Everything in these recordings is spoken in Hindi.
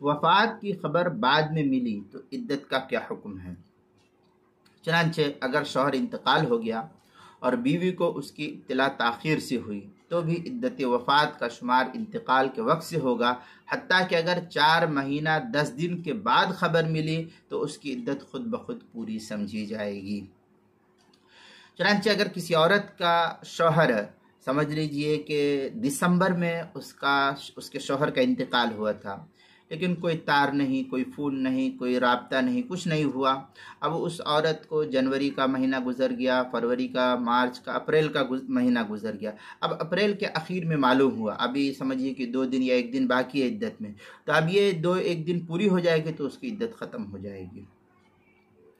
वफ़ात की खबर बाद में मिली तो इद्दत का क्या हुक्म है। चनांचे अगर शौहर इंतकाल हो गया और बीवी को उसकी इत्तला ताख़ीर से हुई तो भी इद्दत वफ़ात का शुमार इंतकाल के वक्त से होगा, हत्ता कि अगर 4 महीना 10 दिन के बाद खबर मिली तो उसकी इद्दत खुद ब खुद पूरी समझी जाएगी। चनांचे अगर किसी औरत का शौहर, समझ लीजिए कि दिसंबर में उसके शौहर का इंतकाल हुआ था, लेकिन कोई तार नहीं, कोई फ़ोन नहीं, कोई राब्ता नहीं, कुछ नहीं हुआ। अब उस औरत को जनवरी का महीना गुजर गया, फरवरी का, मार्च का, अप्रैल का महीना गुजर गया। अब अप्रैल के आखिर में मालूम हुआ, अभी समझिए कि 2 दिन या 1 दिन बाकी है इद्दत में, तो अब ये 2-1 दिन पूरी हो जाएगी तो उसकी इद्दत ख़त्म हो जाएगी।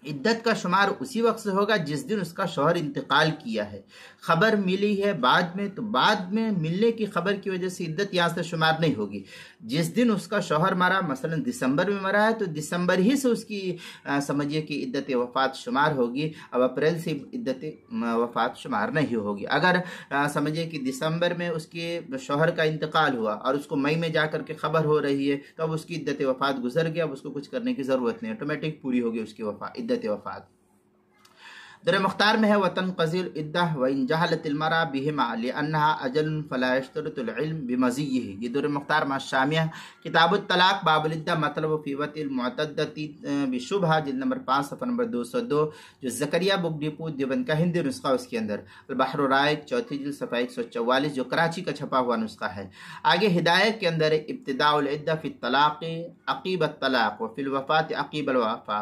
इद्दत का शुमार उसी वक्त से होगा जिस दिन उसका शौहर इंतकाल किया है। खबर मिली है बाद में तो बाद में मिलने की खबर की वजह से इद्दत यहाँ से शुमार नहीं होगी। जिस दिन उसका शौहर मरा, मसलन दिसंबर में मरा है तो दिसंबर ही से उसकी समझिए कि इद्दत वफ़ात शुमार होगी। अब अप्रैल से इद्दत वफ़ात शुमार नहीं होगी। अगर समझिए कि दिसंबर में उसके शौहर का इंतकाल हुआ और उसको मई में जा कर के खबर हो रही है तो अब उसकी इद्दत वफ़ात गुजर गया, अब उसको कुछ करने की ज़रूरत नहीं, ऑटोमेटिक पूरी होगी उसकी इद्दत वफ़ात। दर मुख्तार में है वतन कज़िल इद्दा व इन जहलतिल मरा बिहिमा लिअन्नहा अजल फला यश्तरतुल इल्म बिमज़ीयिही। ये दर मुख्तार मा शामिया किताबुत तलाक बाबुल इद्दा मतलब फ़ी वतिल मुअतद्दती बिशुबहा जिल्द नंबर 5 सफ़ा नंबर 202 जो ज़करिया बुक डिपो देवबंद का हिंदी नुस्खा, उसके अंदर अल बहर राइक चौथी जिल्द सफ़ा 144 जो कराची का छपा हुआ नुस्खा है। आगे हिदायत के अंदर इब्तिदाउल इद्दा फ़ी तलाक़ अक़ीबत तलाक़ व फ़िल वफ़ात अक़ीबल वफ़ा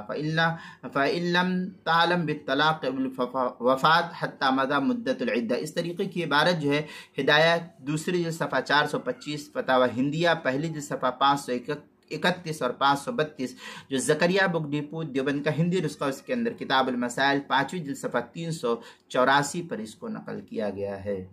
फ़इल्लम तालम बित्तलाक़ वफ़ात हत्ता मदा मुद्दतुल इद्दा। इस तरीके की इबारत जो है हिदायत दूसरी जिल्द सफ़ा 425, फतावा हिंदिया पहली जिल्द सफ़ा 531 और 532 जो ज़करिया बुक डिपो देवबंद का हिंदी नुस्खा, उसके अंदर किताबुल मसाइल 5वीं जिल्द सफ़ा 384 पर इसको नकल किया गया है।